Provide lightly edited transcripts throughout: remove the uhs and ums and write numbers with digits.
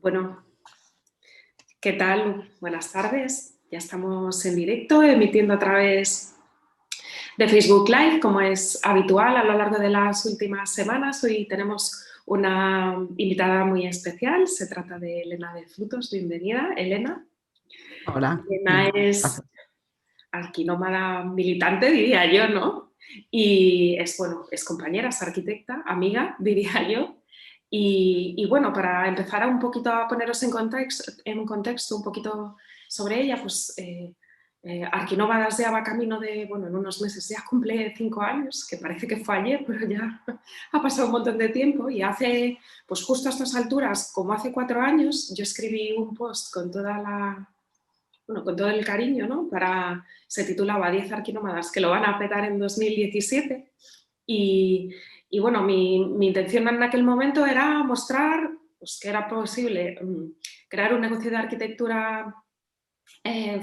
Bueno, ¿qué tal? Buenas tardes. Ya estamos en directo, emitiendo a través de Facebook Live, como es habitual a lo largo de las últimas semanas. Hoy tenemos una invitada muy especial. Se trata de Elena de Frutos. Bienvenida, Elena. Hola, Elena bien, es gracias. arquinómada militante, diría yo, ¿no? Y es compañera, es arquitecta, amiga, diría yo. Y bueno, para empezar un poquito a poneros en contexto un poquito sobre ella, pues Arquinómadas ya va camino de, bueno, en unos meses ya cumple 5 años, que parece que fue ayer, pero ya ha pasado un montón de tiempo. Y hace, pues justo a estas alturas, como hace 4 años, yo escribí un post con con todo el cariño, ¿no? Se titulaba 10 arquinómadas que lo van a petar en 2017 y bueno, mi intención en aquel momento era mostrar pues, que era posible crear un negocio de arquitectura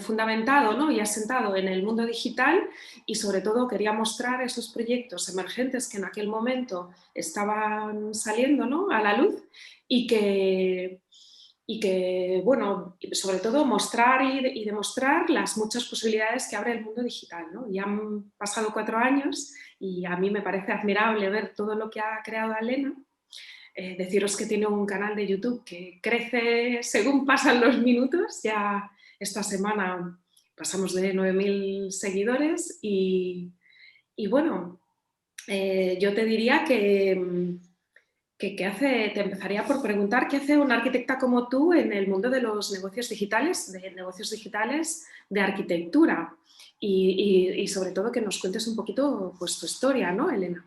fundamentado, ¿no? Y asentado en el mundo digital y sobre todo quería mostrar esos proyectos emergentes que en aquel momento estaban saliendo, ¿no? A la luz y que, bueno, sobre todo mostrar y demostrar las muchas posibilidades que abre el mundo digital, ¿no? Ya han pasado 4 años y a mí me parece admirable ver todo lo que ha creado Elena. Deciros que tiene un canal de YouTube que crece según pasan los minutos. Ya esta semana pasamos de 9.000 seguidores y bueno, yo te diría te empezaría por preguntar qué hace una arquitecta como tú en el mundo de los negocios digitales de arquitectura y sobre todo que nos cuentes un poquito pues, tu historia, ¿no, Elena?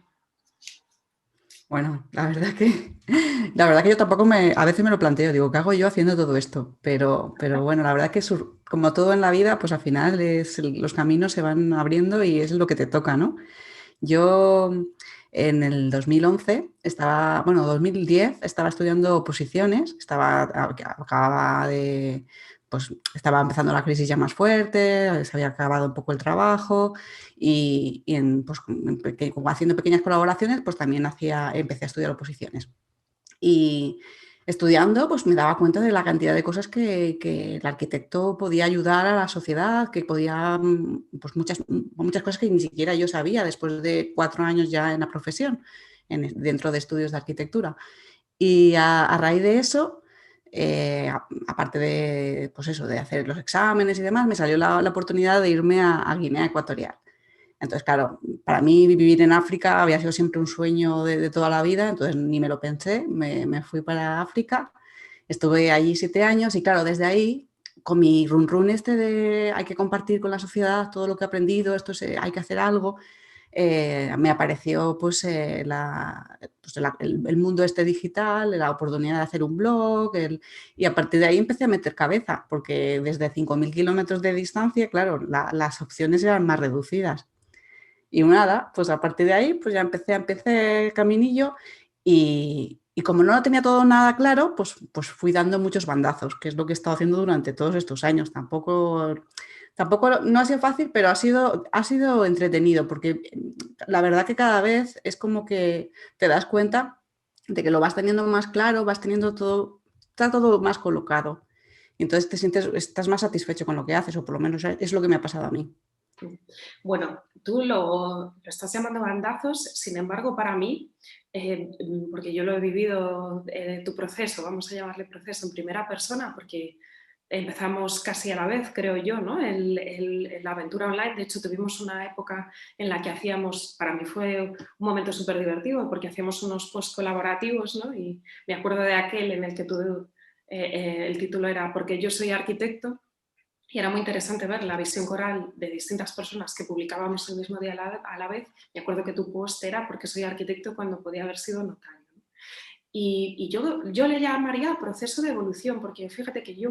Bueno, la verdad que yo tampoco a veces me lo planteo, digo, ¿qué hago yo haciendo todo esto? Pero bueno, la verdad que como todo en la vida, pues al final los caminos se van abriendo y es lo que te toca, ¿no? Yo en el 2011 bueno, 2010 estaba estudiando oposiciones, pues estaba empezando la crisis ya más fuerte, se había acabado un poco el trabajo como haciendo pequeñas colaboraciones, pues también empecé a estudiar oposiciones. Y estudiando, pues me daba cuenta de la cantidad de cosas que el arquitecto podía ayudar a la sociedad, que podía, pues muchas cosas que ni siquiera yo sabía después de 4 años ya en la profesión, dentro de estudios de arquitectura. Y a raíz de eso, aparte de, pues eso, de hacer los exámenes y demás, me salió la oportunidad de irme a Guinea Ecuatorial. Entonces, claro, para mí vivir en África había sido siempre un sueño de toda la vida, entonces ni me lo pensé, me fui para África, estuve allí 7 años y claro, desde ahí, con mi run run de hay que compartir con la sociedad todo lo que he aprendido, hay que hacer algo, me apareció el mundo digital, la oportunidad de hacer un blog, y a partir de ahí empecé a meter cabeza, porque desde 5.000 kilómetros de distancia, claro, las opciones eran más reducidas. Y nada, pues a partir de ahí, pues ya empecé el caminillo y como no lo tenía todo nada claro, pues fui dando muchos bandazos, que es lo que he estado haciendo durante todos estos años. Tampoco no ha sido fácil, pero ha sido entretenido, porque la verdad que cada vez es como que te das cuenta de que lo vas teniendo más claro, vas teniendo todo, está todo más colocado. Y entonces estás más satisfecho con lo que haces, o por lo menos es lo que me ha pasado a mí. Bueno, tú lo estás llamando bandazos, sin embargo, para mí, porque yo lo he vivido, tu proceso, vamos a llamarle proceso en primera persona, porque empezamos casi a la vez, creo yo, ¿no? La aventura online. De hecho, tuvimos una época en la que para mí fue un momento súper divertido, porque hacíamos unos posts colaborativos, ¿no? Y me acuerdo de aquel en el que el título era Porque yo soy arquitecto. Y era muy interesante ver la visión coral de distintas personas que publicábamos el mismo día a la vez. Me acuerdo que tu post era porque soy arquitecto cuando podía haber sido notario. Y yo le llamaría proceso de evolución, porque fíjate que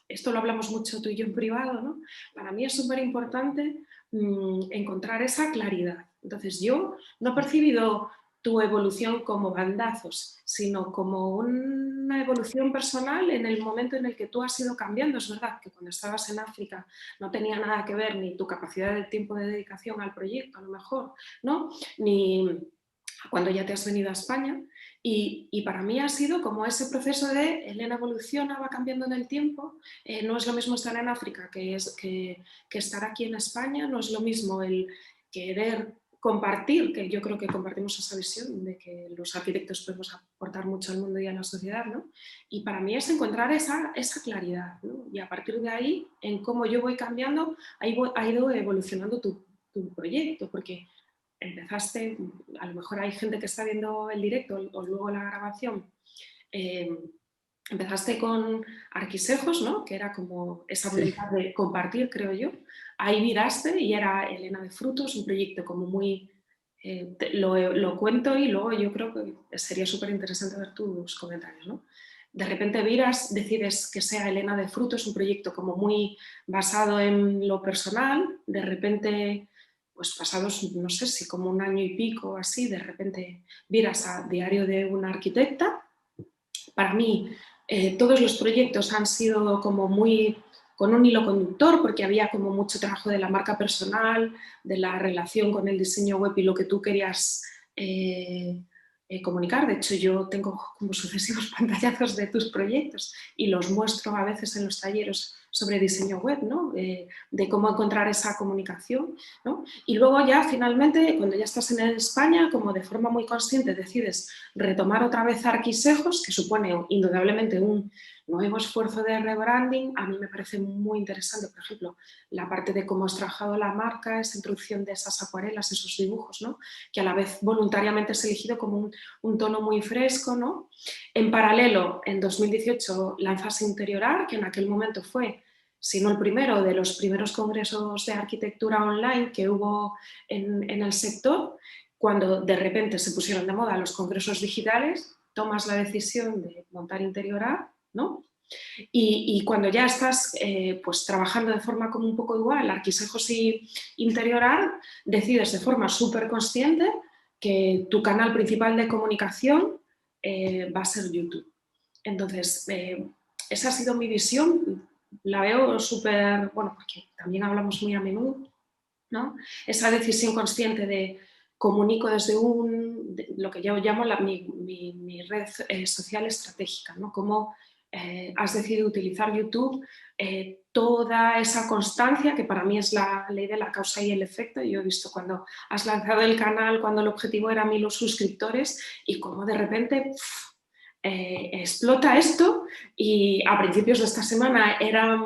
esto lo hablamos mucho tú y yo en privado, ¿no? Para mí es súper importante encontrar esa claridad. Entonces yo no he percibido tu evolución como bandazos, sino como una evolución personal en el momento en el que tú has ido cambiando. Es verdad que cuando estabas en África no tenía nada que ver ni tu capacidad de tiempo de dedicación al proyecto, a lo mejor, ¿no? Ni cuando ya te has venido a España. Y para mí ha sido como ese proceso de Elena evoluciona, va cambiando en el tiempo. No es lo mismo estar en África que estar aquí en España, no es lo mismo el querer compartir, que yo creo que compartimos esa visión de que los arquitectos podemos aportar mucho al mundo y a la sociedad, ¿no? Y para mí es encontrar esa claridad, ¿no? Y a partir de ahí, en cómo yo voy cambiando, ha ido evolucionando tu proyecto, porque empezaste, a lo mejor hay gente que está viendo el directo o luego la grabación, eh, empezaste con Arquisejos, ¿no? Que era como esa Sí. voluntad de compartir, creo yo. Ahí miraste y era Elena de Frutos, un proyecto como muy... lo cuento y luego yo creo que sería súper interesante ver tus comentarios, ¿no? De repente viras, decides que sea Elena de Frutos, un proyecto como muy basado en lo personal, de repente, pues pasados, no sé si como un año y pico así, de repente viras a Diario de una arquitecta. Para mí, todos los proyectos han sido como muy con un hilo conductor, porque había como mucho trabajo de la marca personal, de la relación con el diseño web y lo que tú querías comunicar. De hecho, yo tengo como sucesivos pantallazos de tus proyectos y los muestro a veces en los talleres sobre diseño web, ¿no? De cómo encontrar esa comunicación, ¿no? Y luego ya finalmente, cuando ya estás en España, como de forma muy consciente decides retomar otra vez Arquisejos, que supone indudablemente un nuevo esfuerzo de rebranding. A mí me parece muy interesante, por ejemplo, la parte de cómo has trabajado la marca, esa introducción de esas acuarelas, esos dibujos, ¿no? Que a la vez voluntariamente has elegido como un tono muy fresco, ¿no? En paralelo, en 2018 lanzas Interiorar, que en aquel momento fue, si no el primero, de los primeros congresos de arquitectura online que hubo en el sector. Cuando de repente se pusieron de moda los congresos digitales, tomas la decisión de montar Interiorar, ¿no? Y cuando ya estás pues trabajando de forma como un poco igual, Arquisejos y Interiorar, decides de forma súper consciente que tu canal principal de comunicación va a ser YouTube. Entonces, esa ha sido mi visión, la veo súper, bueno, porque también hablamos muy a menudo, ¿no? Esa decisión consciente de comunico desde lo que yo llamo mi red social estratégica, ¿no? Cómo has decidido utilizar YouTube, toda esa constancia, que para mí es la ley de la causa y el efecto. Yo he visto cuando has lanzado el canal, cuando el objetivo era 1000 suscriptores y cómo de repente explota esto y a principios de esta semana eran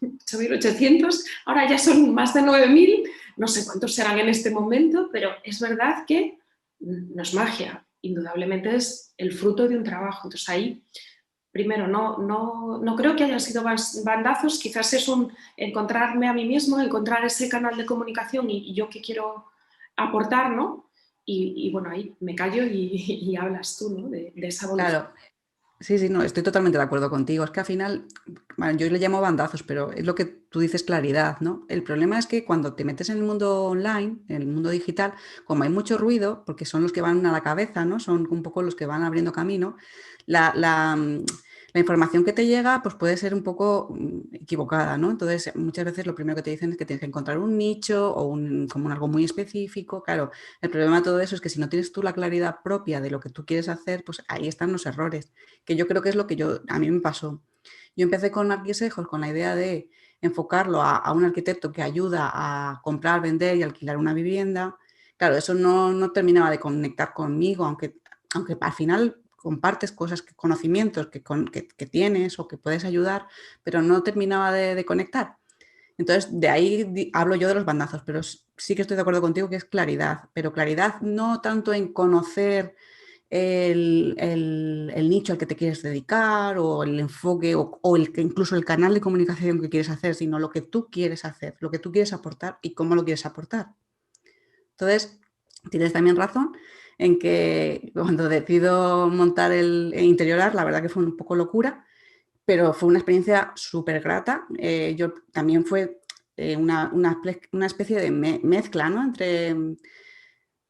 8.800, ahora ya son más de 9.000, no sé cuántos serán en este momento, pero es verdad que no es magia, indudablemente es el fruto de un trabajo. Entonces ahí, primero, no creo que hayan sido bandazos, quizás es un encontrarme a mí mismo, encontrar ese canal de comunicación y yo qué quiero aportar, ¿no? Y bueno, ahí me callo y hablas tú, ¿no? De esa evolución. Claro, sí, sí, no, estoy totalmente de acuerdo contigo. Es que al final, bueno, yo le llamo bandazos, pero es lo que tú dices, claridad, ¿no? El problema es que cuando te metes en el mundo online, en el mundo digital, como hay mucho ruido, porque son los que van a la cabeza, ¿no? Son un poco los que van abriendo camino, la información que te llega pues puede ser un poco equivocada, ¿no? Entonces, muchas veces lo primero que te dicen es que tienes que encontrar un nicho o como algo muy específico. Claro, el problema de todo eso es que si no tienes tú la claridad propia de lo que tú quieres hacer, pues ahí están los errores, que yo creo que es lo que a mí me pasó. Yo empecé con Arquisejos con la idea de enfocarlo a un arquitecto que ayuda a comprar, vender y alquilar una vivienda. Claro, eso no terminaba de conectar conmigo, aunque al final compartes cosas, conocimientos que tienes o que puedes ayudar, pero no terminaba de conectar. Entonces, de ahí hablo yo de los bandazos, pero sí que estoy de acuerdo contigo que es claridad, pero claridad no tanto en conocer el nicho al que te quieres dedicar o el enfoque incluso el canal de comunicación que quieres hacer, sino lo que tú quieres hacer, lo que tú quieres aportar y cómo lo quieres aportar. Entonces, tienes también razón en que cuando decido montar el Interiorar, la verdad que fue un poco locura, pero fue una experiencia súper grata. Yo también fue una especie de mezcla, ¿no? Entre,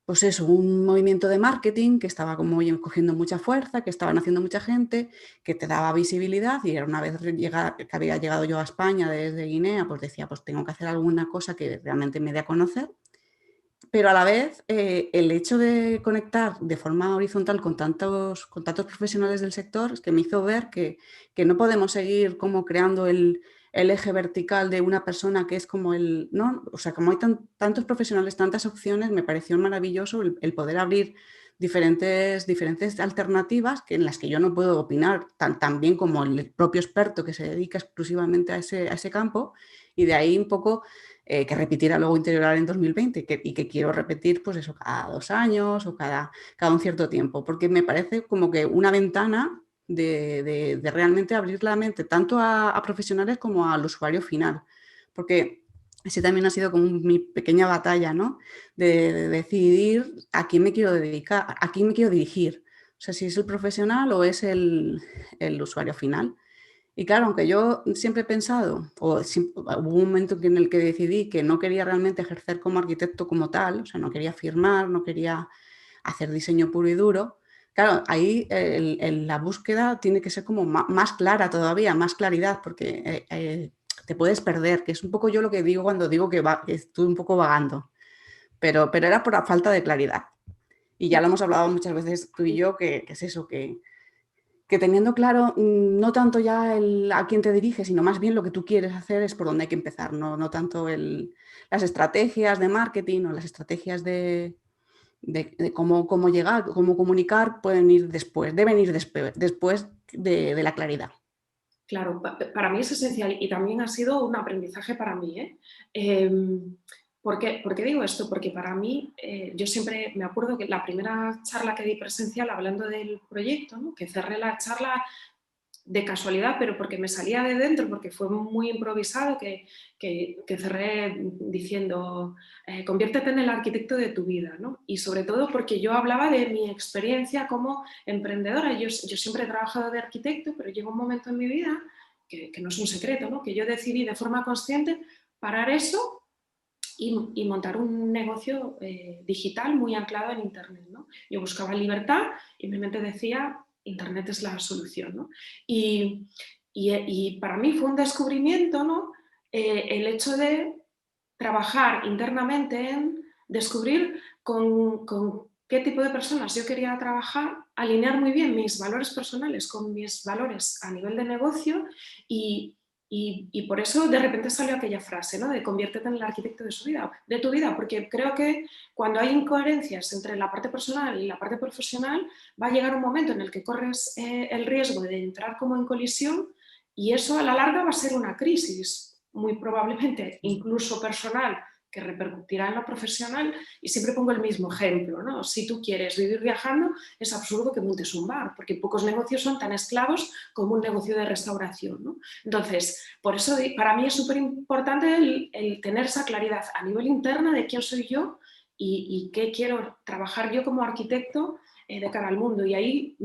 pues eso, un movimiento de marketing que estaba como cogiendo mucha fuerza, que estaban haciendo mucha gente, que te daba visibilidad y era una vez que había llegado yo a España desde Guinea, pues decía, pues tengo que hacer alguna cosa que realmente me dé a conocer. pero a la vez el hecho de conectar de forma horizontal con tantos profesionales del sector es que me hizo ver que no podemos seguir como creando el eje vertical de una persona que es como el... ¿no? O sea, como hay tantos profesionales, tantas opciones, me pareció maravilloso el poder abrir diferentes alternativas en las que yo no puedo opinar tan bien como el propio experto que se dedica exclusivamente a ese campo, y de ahí un poco que repitiera luego Interioral en 2020 y que quiero repetir pues eso cada 2 años o cada un cierto tiempo, porque me parece como que una ventana de realmente abrir la mente tanto a profesionales como al usuario final, porque ese también ha sido como mi pequeña batalla, ¿no? De decidir a quién me quiero dedicar, a quién me quiero dirigir. O sea, si es el profesional o es el usuario final. Y claro, aunque yo siempre he pensado, hubo un momento en el que decidí que no quería realmente ejercer como arquitecto como tal, o sea, no quería firmar, no quería hacer diseño puro y duro. Claro, ahí la búsqueda tiene que ser como más clara todavía, más claridad, porque te puedes perder, que es un poco yo lo que digo cuando digo que estoy un poco vagando, pero era por la falta de claridad. Y ya lo hemos hablado muchas veces tú y yo, que es eso, que teniendo claro no tanto ya a quién te diriges, sino más bien lo que tú quieres hacer es por donde hay que empezar, no tanto las estrategias de marketing o las estrategias de cómo llegar, cómo comunicar, pueden ir después, deben ir después de la claridad. Claro, para mí es esencial y también ha sido un aprendizaje para mí, ¿eh? ¿Por qué digo esto? Porque para mí, yo siempre me acuerdo que la primera charla que di presencial hablando del proyecto, ¿no? Que cerré la charla de casualidad, pero porque me salía de dentro, porque fue muy improvisado, que cerré diciendo, conviértete en el arquitecto de tu vida, ¿no? Y sobre todo porque yo hablaba de mi experiencia como emprendedora. Yo siempre he trabajado de arquitecto, pero llegó un momento en mi vida, que no es un secreto, ¿no? Que yo decidí de forma consciente parar eso y montar un negocio digital muy anclado en Internet, ¿no? Yo buscaba libertad y mi mente decía, Internet es la solución, ¿no? Y para mí fue un descubrimiento, ¿no? El hecho de trabajar internamente en descubrir con qué tipo de personas yo quería trabajar, alinear muy bien mis valores personales con mis valores a nivel de negocio y por eso de repente salió aquella frase, ¿no? De conviértete en el arquitecto de tu vida, porque creo que cuando hay incoherencias entre la parte personal y la parte profesional, va a llegar un momento en el que corres el riesgo de entrar como en colisión y eso a la larga va a ser una crisis, muy probablemente incluso personal, que repercutirá en lo profesional. Y siempre pongo el mismo ejemplo, ¿no? Si tú quieres vivir viajando, es absurdo que montes un bar, porque pocos negocios son tan esclavos como un negocio de restauración, ¿no? Entonces, por eso para mí es súper importante el tener esa claridad a nivel interna de quién soy yo y qué quiero trabajar yo como arquitecto de cara al mundo. Y ahí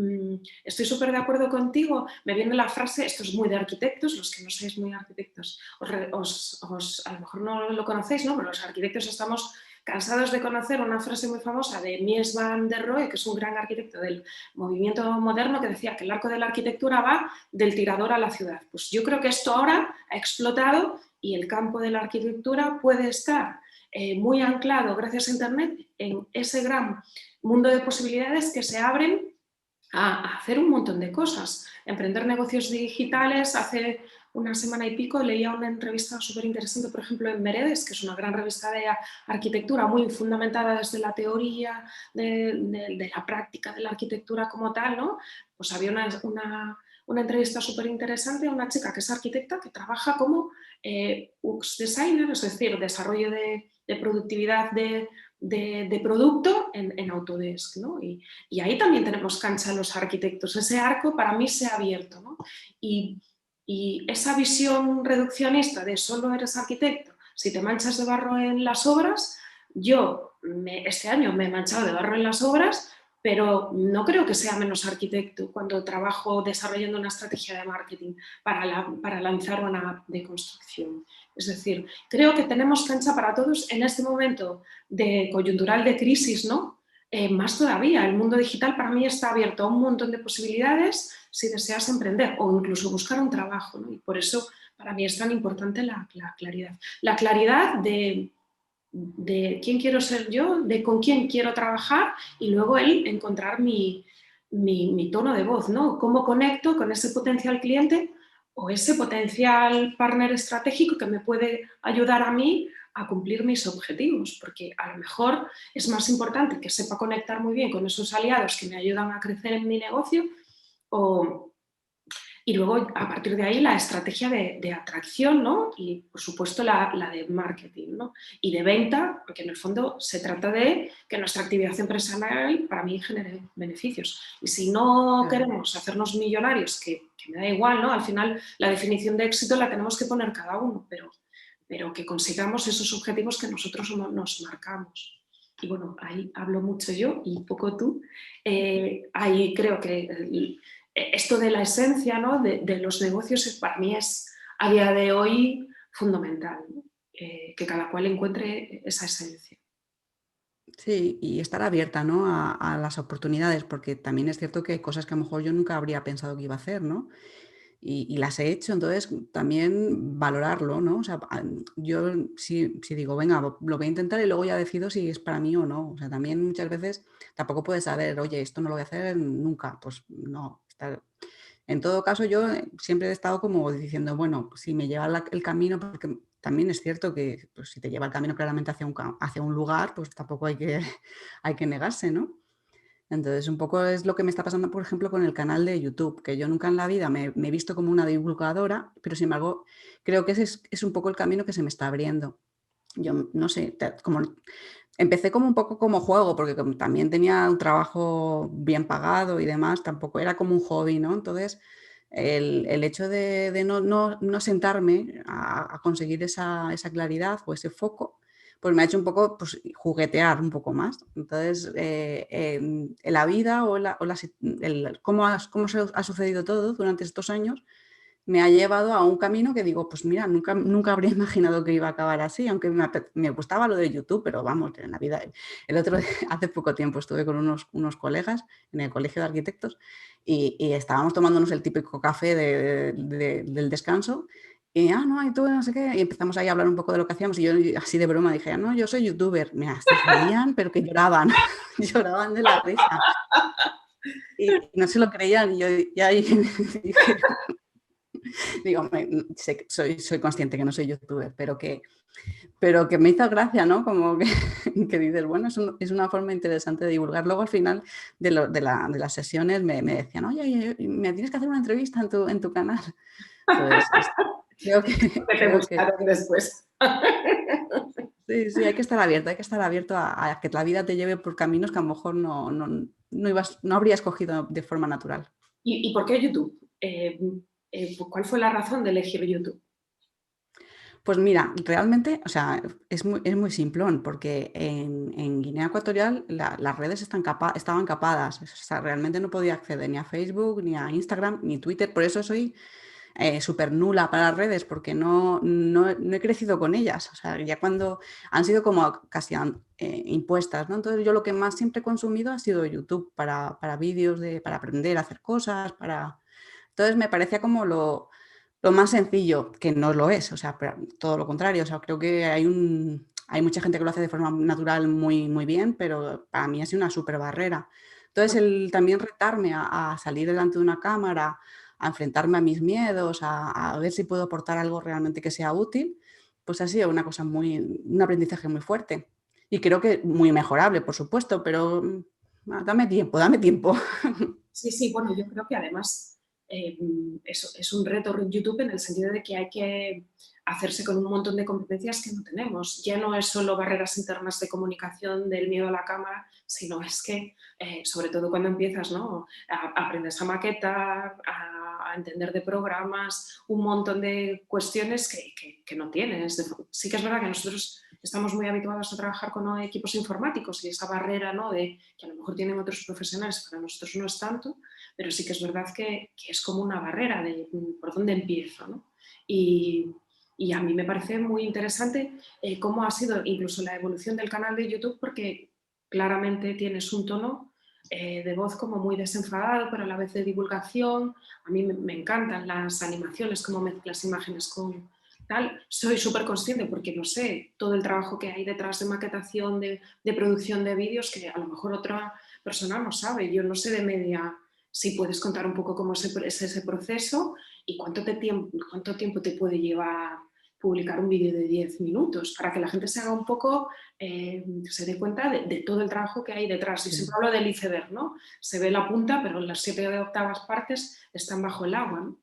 estoy súper de acuerdo contigo. Me viene la frase, esto es muy de arquitectos, los que no sois muy arquitectos, a lo mejor no lo conocéis, ¿no? Pero los arquitectos estamos cansados de conocer una frase muy famosa de Mies van der Rohe, que es un gran arquitecto del movimiento moderno, que decía que el arco de la arquitectura va del tirador a la ciudad. Pues yo creo que esto ahora ha explotado y el campo de la arquitectura puede estar muy anclado, gracias a Internet, en ese gran mundo de posibilidades que se abren a hacer un montón de cosas. Emprender negocios digitales. Hace una semana y pico leía una entrevista súper interesante, por ejemplo, en Meredes, que es una gran revista de arquitectura muy fundamentada desde la teoría, de la práctica de la arquitectura como tal, ¿no? Pues había una entrevista súper interesante a una chica que es arquitecta que trabaja como UX designer, es decir, desarrollo de productividad de producto en Autodesk, ¿no? Y ahí también tenemos cancha los arquitectos. Ese arco para mí se ha abierto, ¿no? Y esa visión reduccionista de solo eres arquitecto, si te manchas de barro en las obras, este año me he manchado de barro en las obras, pero no creo que sea menos arquitecto cuando trabajo desarrollando una estrategia de marketing para lanzar una app de construcción. Es decir, creo que tenemos cancha para todos en este momento de coyuntural de crisis, ¿no? Más todavía, el mundo digital para mí está abierto a un montón de posibilidades si deseas emprender o incluso buscar un trabajo, ¿no? Y por eso para mí es tan importante la claridad. La claridad de quién quiero ser yo, de con quién quiero trabajar y luego él encontrar mi tono de voz, ¿no? Cómo conecto con ese potencial cliente o ese potencial partner estratégico que me puede ayudar a mí a cumplir mis objetivos, porque a lo mejor es más importante que sepa conectar muy bien con esos aliados que me ayudan a crecer en mi negocio o, y luego, a partir de ahí, la estrategia de atracción, ¿no? Y, por supuesto, la de marketing, ¿no? Y de venta, porque en el fondo se trata de que nuestra actividad empresarial, para mí, genere beneficios. Y si no Claro. queremos hacernos millonarios, que me da igual, ¿no? Al final, la definición de éxito la tenemos que poner cada uno, pero que consigamos esos objetivos que nosotros nos marcamos. Y bueno, ahí hablo mucho yo y poco tú. Ahí creo que esto de la esencia, ¿no? de los negocios para mí es a día de hoy fundamental, ¿no? Que cada cual encuentre esa esencia. Sí, y estar abierta, ¿no? A las oportunidades, porque también es cierto que hay cosas que a lo mejor yo nunca habría pensado que iba a hacer, ¿no? Y las he hecho, entonces también valorarlo, ¿no? O sea, yo sí digo, venga, lo voy a intentar y luego ya decido si es para mí o no. O sea, también muchas veces tampoco puedes saber, oye, esto no lo voy a hacer nunca. Pues no. En todo caso, yo siempre he estado como diciendo, bueno, pues si me lleva el camino, porque también es cierto que pues, si te lleva el camino claramente hacia un lugar, pues tampoco hay que negarse, ¿no? Entonces, un poco es lo que me está pasando, por ejemplo, con el canal de YouTube, que yo nunca en la vida me he visto como una divulgadora, pero sin embargo, creo que ese es un poco el camino que se me está abriendo. Yo no sé, como empecé como un poco como juego, porque como también tenía un trabajo bien pagado y demás, tampoco era como un hobby, ¿no? Entonces, el hecho de no sentarme a conseguir esa claridad o ese foco, pues me ha hecho un poco pues, juguetear un poco más. Entonces, en la vida cómo ha sucedido todo durante estos años, me ha llevado a un camino que digo, pues mira, nunca habría imaginado que iba a acabar así, aunque me gustaba lo de YouTube, pero vamos, en la vida. El otro día, hace poco tiempo estuve con unos colegas en el colegio de arquitectos y estábamos tomándonos el típico café del descanso y, no, y tú no sé qué, y empezamos ahí a hablar un poco de lo que hacíamos y yo así de broma dije, no, yo soy youtuber. Mira, se reían, pero que lloraban, lloraban de la risa. Y no se lo creían y yo ya ahí dije, digo, soy consciente que no soy youtuber, pero que me hizo gracia, ¿no? Como que, que dices, bueno, es una forma interesante de divulgar. Luego al final de las sesiones me decían, oye, me tienes que hacer una entrevista en tu canal. Entonces, creo Que te creo que buscaron después. sí, sí, hay que estar abierto a que la vida te lleve por caminos que a lo mejor no habrías escogido de forma natural. ¿Y por qué YouTube? ¿Cuál fue la razón de elegir YouTube? Pues mira, realmente, o sea, es muy simplón, porque en Guinea Ecuatorial las redes estaban capadas. O sea, realmente no podía acceder ni a Facebook, ni a Instagram, ni Twitter. Por eso soy súper nula para las redes, porque no he crecido con ellas. O sea, ya cuando han sido como casi impuestas, ¿no? Entonces yo lo que más siempre he consumido ha sido YouTube para vídeos, para aprender a hacer cosas, Entonces me parecía como lo más sencillo, que no lo es, o sea, todo lo contrario, o sea, creo que hay mucha gente que lo hace de forma natural muy, muy bien, pero para mí ha sido una súper barrera. Entonces, el también retarme a salir delante de una cámara, a enfrentarme a mis miedos, a ver si puedo aportar algo realmente que sea útil, pues ha sido un aprendizaje muy fuerte. Y creo que muy mejorable, por supuesto, pero dame tiempo, dame tiempo. Sí, sí, bueno, yo creo que además es un reto en YouTube en el sentido de que hay que hacerse con un montón de competencias que no tenemos. Ya no es solo barreras internas de comunicación del miedo a la cámara, sino es que, sobre todo cuando empiezas, ¿no? Aprendes a maquetar, a entender de programas, un montón de cuestiones que no tienes. Sí que es verdad que nosotros estamos muy habituados a trabajar con equipos informáticos y esa barrera, ¿no? De que a lo mejor tienen otros profesionales, para nosotros no es tanto, pero sí que es verdad que es como una barrera de por dónde empiezo, ¿no? Y a mí me parece muy interesante cómo ha sido incluso la evolución del canal de YouTube, porque claramente tienes un tono de voz como muy desenfadado, pero a la vez de divulgación. A mí me encantan las animaciones, cómo mezclas imágenes con tal, soy súper consciente porque no sé todo el trabajo que hay detrás de maquetación, de producción de vídeos que a lo mejor otra persona no sabe. Yo no sé de media si puedes contar un poco cómo es ese proceso y cuánto tiempo te puede llevar publicar un vídeo de 10 minutos para que la gente se haga un poco, se dé cuenta de todo el trabajo que hay detrás. Yo siempre Sí. hablo del iceberg, ¿no? Se ve la punta, pero las 7 octavas partes están bajo el agua, ¿no?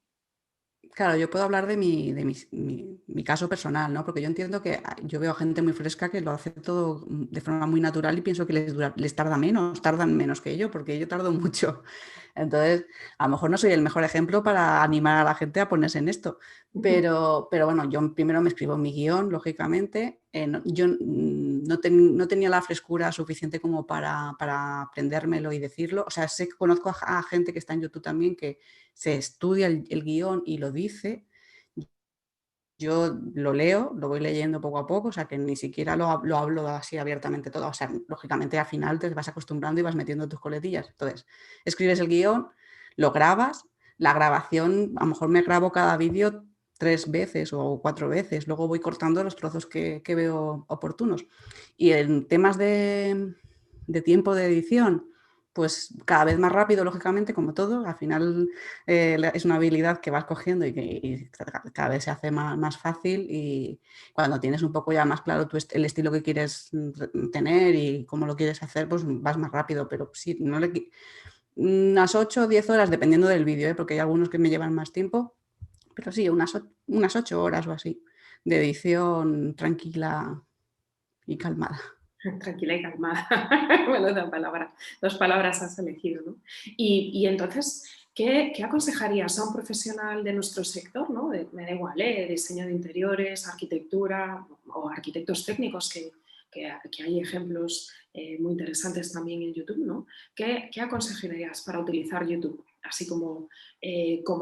Claro, yo puedo hablar de mi caso personal, ¿no? Porque yo entiendo que yo veo a gente muy fresca que lo hace todo de forma muy natural y pienso que les tardan menos que yo, porque yo tardo mucho. Entonces, a lo mejor no soy el mejor ejemplo para animar a la gente a ponerse en esto. Pero bueno, yo primero me escribo mi guión, lógicamente. Yo no tenía la frescura suficiente como para aprendérmelo y decirlo. O sea, sé que conozco a gente que está en YouTube también que se estudia el guión y lo dice. Yo lo leo, lo voy leyendo poco a poco, o sea que ni siquiera lo hablo así abiertamente todo. O sea, lógicamente al final te vas acostumbrando y vas metiendo tus coletillas. Entonces, escribes el guión, lo grabas, la grabación, a lo mejor me grabo cada vídeo 3 veces o 4 veces, luego voy cortando los trozos que veo oportunos. Y en temas de tiempo de edición, pues cada vez más rápido, lógicamente, como todo, al final es una habilidad que vas cogiendo y cada vez se hace más fácil y cuando tienes un poco ya más claro el estilo que quieres tener y cómo lo quieres hacer, pues vas más rápido, pero sí, unas 8 o 10 horas, dependiendo del vídeo, porque hay algunos que me llevan más tiempo, pero sí, unas 8 horas o así de edición tranquila y calmada. Tranquila y calmada. Bueno, dos palabras has elegido, ¿no? Y entonces, ¿qué aconsejarías a un profesional de nuestro sector, ¿no? Me da igual, diseño de interiores, arquitectura o arquitectos técnicos, que hay ejemplos muy interesantes también en YouTube, ¿no? ¿Qué aconsejarías para utilizar YouTube? Así como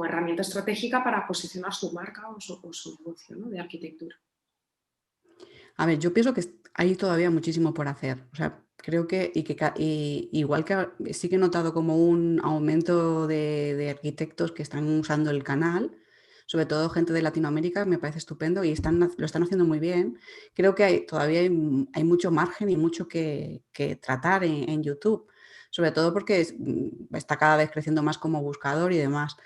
herramienta estratégica para posicionar su marca o su negocio, ¿no? De arquitectura. A ver, yo pienso que hay todavía muchísimo por hacer. O sea, creo que, igual que sí que he notado como un aumento de arquitectos que están usando el canal, sobre todo gente de Latinoamérica, me parece estupendo y lo están haciendo muy bien. Creo que todavía hay mucho margen y mucho que tratar en YouTube, sobre todo porque está cada vez creciendo más como buscador y demás.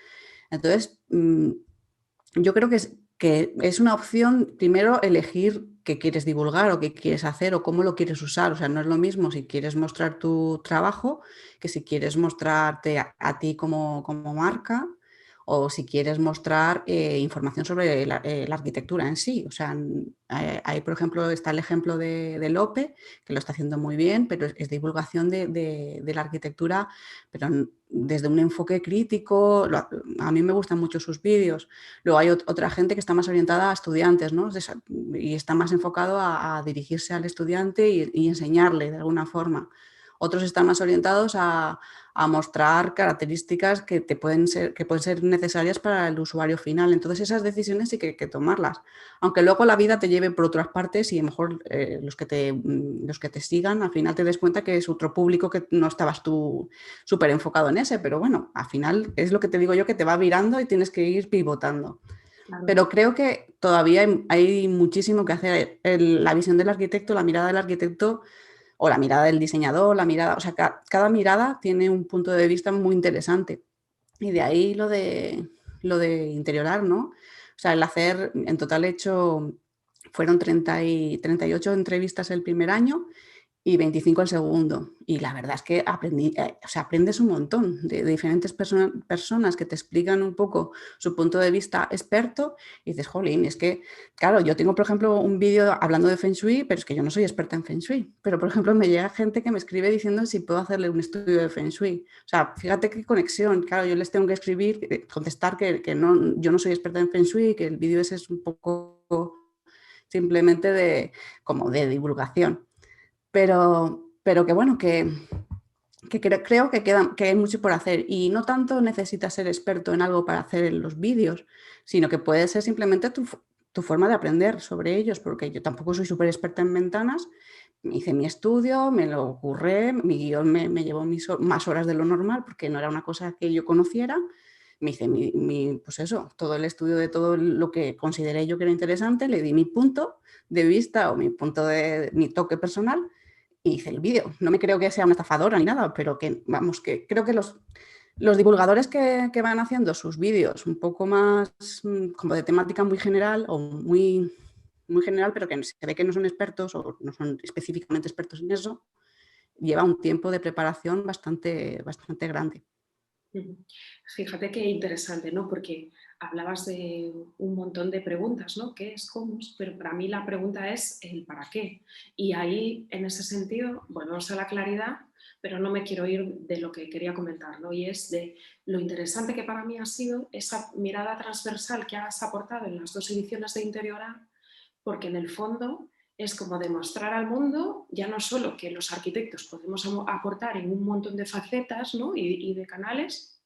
Entonces, yo creo que es una opción, primero, elegir qué quieres divulgar o qué quieres hacer o cómo lo quieres usar. O sea, no es lo mismo si quieres mostrar tu trabajo que si quieres mostrarte a ti como marca o si quieres mostrar información sobre la arquitectura en sí. O sea, hay, por ejemplo, está el ejemplo de Lope, que lo está haciendo muy bien, pero es divulgación de la arquitectura, pero desde un enfoque crítico. A mí me gustan mucho sus vídeos. Luego hay otra gente que está más orientada a estudiantes, ¿no? Y está más enfocado a dirigirse al estudiante y enseñarle de alguna forma. Otros están más orientados a mostrar características que pueden ser necesarias para el usuario final. Entonces esas decisiones sí que hay que tomarlas. Aunque luego la vida te lleve por otras partes y a lo mejor los que te sigan, al final te des cuenta que es otro público que no estabas tú súper enfocado en ese. Pero bueno, al final es lo que te digo yo, que te va virando y tienes que ir pivotando. Claro. Pero creo que todavía hay muchísimo que hacer. La visión del arquitecto, la mirada del arquitecto o la mirada del diseñador, o sea, cada mirada tiene un punto de vista muy interesante. Y de ahí lo de interiorar, ¿no? O sea, el hacer, en total he hecho, fueron 38 entrevistas el primer año y 25 el segundo. Y la verdad es que o sea, aprendes un montón de diferentes personas que te explican un poco su punto de vista experto y dices, jolín, es que, claro, yo tengo, por ejemplo, un vídeo hablando de Feng Shui, pero es que yo no soy experta en Feng Shui. Pero, por ejemplo, me llega gente que me escribe diciendo si puedo hacerle un estudio de Feng Shui. O sea, fíjate qué conexión. Claro, yo les tengo que escribir, contestar que no, yo no soy experta en Feng Shui, que el vídeo ese es un poco simplemente como de divulgación. Pero que bueno, que creo que hay mucho por hacer y no tanto necesitas ser experto en algo para hacer los vídeos, sino que puede ser simplemente tu forma de aprender sobre ellos, porque yo tampoco soy súper experta en ventanas, hice mi estudio, me lo ocurré, mi guión me llevó más horas de lo normal porque no era una cosa que yo conociera, me hice pues eso, todo el estudio de todo lo que consideré yo que era interesante, le di mi punto de vista o mi toque personal y hice el vídeo. No me creo que sea una estafadora ni nada, pero que, vamos, que creo que los divulgadores que van haciendo sus vídeos un poco más como de temática muy general o muy, muy general, pero que se ve que no son expertos o no son específicamente expertos en eso, lleva un tiempo de preparación bastante, bastante grande. Ujú. Fíjate qué interesante, ¿no? Porque hablabas de un montón de preguntas, ¿no? ¿Qué es? ¿Cómo es? Pero para mí la pregunta es el para qué. Y ahí, en ese sentido, volvemos a la claridad, pero no me quiero ir de lo que quería comentar, ¿no? Y es de lo interesante que para mí ha sido esa mirada transversal que has aportado en las 2 ediciones de Interiorar, porque en el fondo es como demostrar al mundo ya no solo que los arquitectos podemos aportar en un montón de facetas, ¿no? y de canales,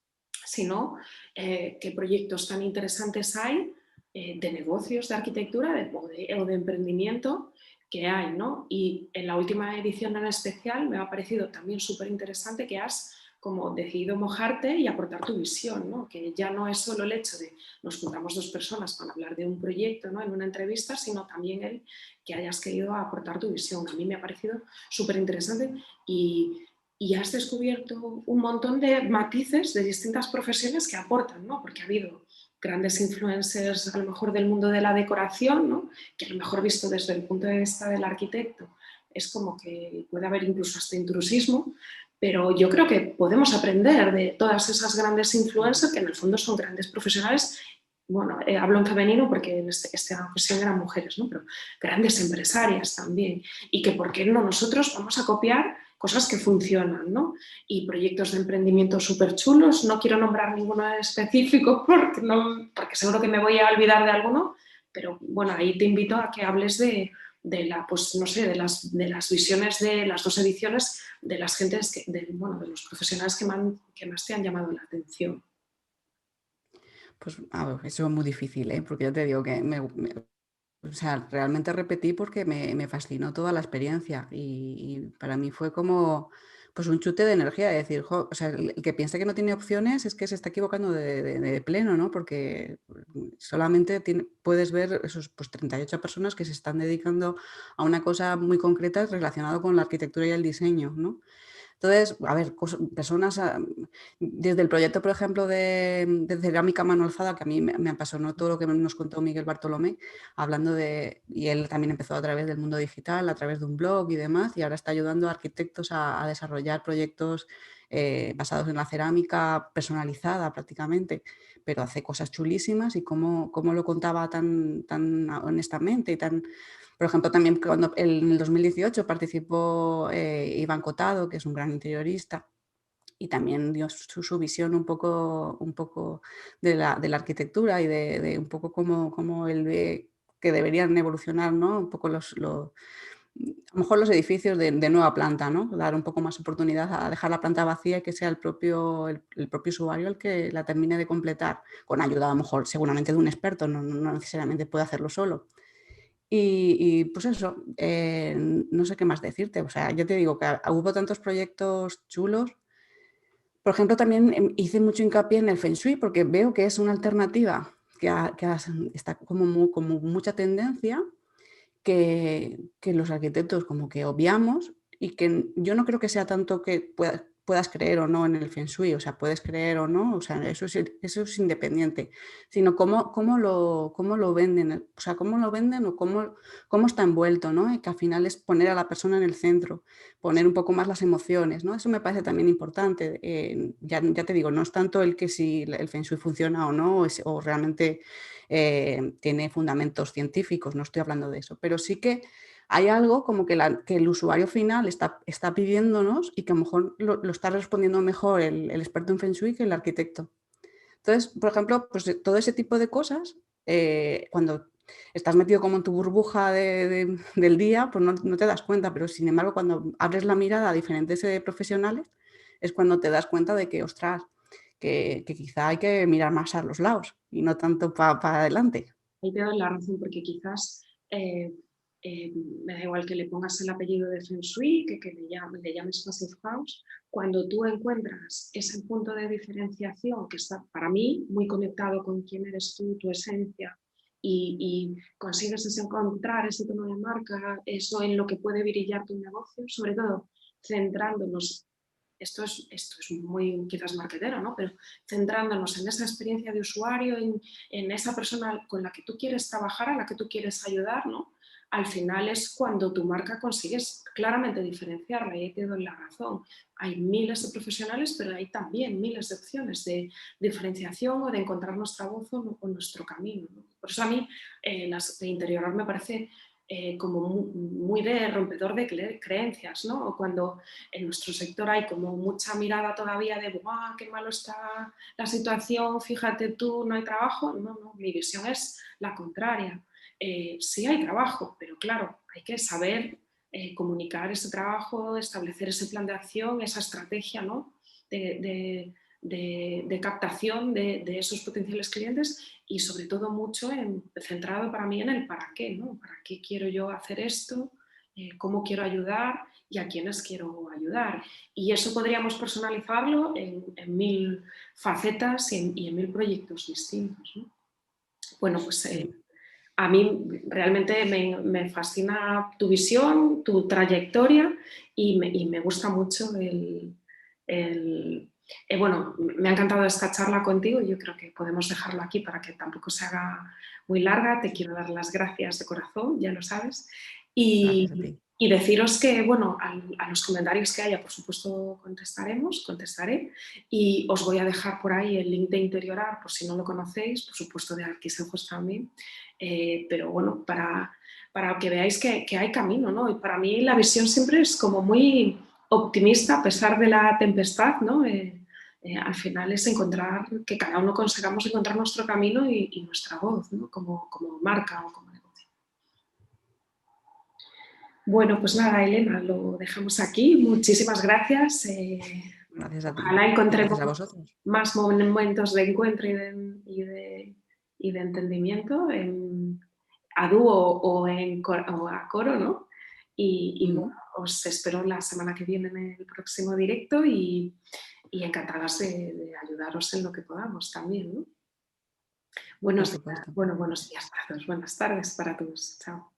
sino qué proyectos tan interesantes hay de negocios de arquitectura o de emprendimiento que hay, ¿no? Y en la última edición en especial me ha parecido también súper interesante que has como decidido mojarte y aportar tu visión, ¿no? Que ya no es solo el hecho de nos juntamos 2 personas para hablar de un proyecto, ¿no? En una entrevista, sino también el que hayas querido aportar tu visión. A mí me ha parecido súper interesante y has descubierto un montón de matices de distintas profesiones que aportan, ¿no? Porque ha habido grandes influencers a lo mejor del mundo de la decoración, ¿no? Que a lo mejor visto desde el punto de vista del arquitecto es como que puede haber incluso hasta intrusismo, pero yo creo que podemos aprender de todas esas grandes influencers que en el fondo son grandes profesionales. Bueno, hablo en femenino porque en esta ocasión eran mujeres, ¿no? Pero grandes empresarias también. Y que por qué no nosotros vamos a copiar cosas que funcionan, ¿no? Y proyectos de emprendimiento súper chulos. No quiero nombrar ninguno en específico porque seguro que me voy a olvidar de alguno, pero bueno, ahí te invito a que hables pues, no sé, de las visiones de las 2 ediciones de las gentes, bueno, de los profesionales que más te han llamado la atención. Pues a ver, eso es muy difícil, ¿eh? Porque ya te digo que o sea, realmente repetí porque me fascinó toda la experiencia y para mí fue como pues un chute de energía, de decir, "Jo", o sea, el que piensa que no tiene opciones es que se está equivocando de pleno, ¿no? Porque solamente puedes ver esos pues, 38 personas que se están dedicando a una cosa muy concreta relacionada con la arquitectura y el diseño, ¿no? Entonces, a ver, personas, desde el proyecto, por ejemplo, de cerámica mano alzada, que a mí me apasionó todo lo que nos contó Miguel Bartolomé, hablando y él también empezó a través del mundo digital, a través de un blog y demás, y ahora está ayudando a arquitectos a desarrollar proyectos basados en la cerámica personalizada prácticamente, pero hace cosas chulísimas y cómo lo contaba tan honestamente y tan... Por ejemplo, también cuando en el 2018 participó Iván Cotado, que es un gran interiorista, y también dio su visión un poco de la arquitectura y de un poco cómo él ve que deberían evolucionar, ¿no? Un poco a lo mejor los edificios de nueva planta, ¿no? Dar un poco más oportunidad a dejar la planta vacía y que sea el propio usuario el que la termine de completar, con ayuda a lo mejor seguramente de un experto, no necesariamente puede hacerlo solo. Pues eso, no sé qué más decirte. O sea, yo te digo que hubo tantos proyectos chulos. Por ejemplo, también hice mucho hincapié en el Feng Shui porque veo que es una alternativa está como mucha tendencia que los arquitectos como que obviamos y que yo no creo que sea tanto que puedas creer o no en el Feng Shui, o sea, puedes creer o no, o sea, eso es independiente, sino cómo lo venden, o sea, cómo lo venden o cómo está envuelto, ¿no? Y que al final es poner a la persona en el centro, poner un poco más las emociones, ¿no? Eso me parece también importante. Ya te digo, no es tanto el que si el Feng Shui funciona o no, o realmente tiene fundamentos científicos, no estoy hablando de eso, pero sí que hay algo como que el usuario final está pidiéndonos y que a lo mejor lo está respondiendo mejor el experto en Feng Shui que el arquitecto. Entonces, por ejemplo, pues todo ese tipo de cosas, cuando estás metido como en tu burbuja del día, pues no te das cuenta, pero sin embargo, cuando abres la mirada a diferentes profesionales, es cuando te das cuenta de que, ostras, que quizá hay que mirar más a los lados y no tanto para adelante. Ahí te doy la razón porque quizás me da igual que le pongas el apellido de Feng Shui, que le llames Passive House. Cuando tú encuentras ese punto de diferenciación que está para mí muy conectado con quién eres tú, tu esencia, y consigues encontrar ese tono de marca, eso en lo que puede brillar tu negocio, sobre todo centrándonos, esto es muy quizás marketero, ¿no? Pero centrándonos en esa experiencia de usuario, en esa persona con la que tú quieres trabajar, a la que tú quieres ayudar, ¿no? Al final es cuando tu marca consigues claramente diferenciarla, y ahí te doy la razón. Hay miles de profesionales, pero hay también miles de opciones de diferenciación o de encontrar nuestra voz o nuestro camino, ¿no? Por eso a mí de interiorar me parece como muy de rompedor de creencias, ¿no? O cuando en nuestro sector hay como mucha mirada todavía de ¡guau, qué malo está la situación, fíjate tú, no hay trabajo! No, no, mi visión es la contraria. Sí hay trabajo, pero claro, hay que saber comunicar ese trabajo, establecer ese plan de acción, esa estrategia, ¿no? de captación de esos potenciales clientes, y sobre todo mucho centrado para mí en el para qué, ¿no? ¿Para qué quiero yo hacer esto? ¿Cómo quiero ayudar? ¿Y a quiénes quiero ayudar? Y eso podríamos personalizarlo en mil facetas y en mil proyectos distintos, ¿no? Bueno, pues Sí. a mí realmente me fascina tu visión, tu trayectoria, y me gusta mucho bueno, me ha encantado esta charla contigo, y yo creo que podemos dejarlo aquí para que tampoco se haga muy larga. Te quiero dar las gracias de corazón, ya lo sabes, Gracias a ti. y deciros que, bueno, a los comentarios que haya, por supuesto, contestaré, y os voy a dejar por ahí el link de Interiorar, por si no lo conocéis, por supuesto de Arquisejos también, pero bueno, para que veáis que hay camino, ¿no? Y para mí la visión siempre es como muy optimista a pesar de la tempestad, ¿no? Al final es que cada uno consigamos encontrar nuestro camino y nuestra voz, ¿no? Como marca o como negocio. Bueno, pues nada, Elena, lo dejamos aquí. Muchísimas gracias. Gracias a ti. Ojalá Y gracias a encontremos vosotros. más momentos de encuentro y de entendimiento a dúo o a coro, ¿no? Y bueno, Mm, os espero la semana que viene en el próximo directo, y encantadas de ayudaros en lo que podamos también, ¿no? por Buenos días, supuesto. bueno, buenos días para todos, buenas tardes para todos. Chao.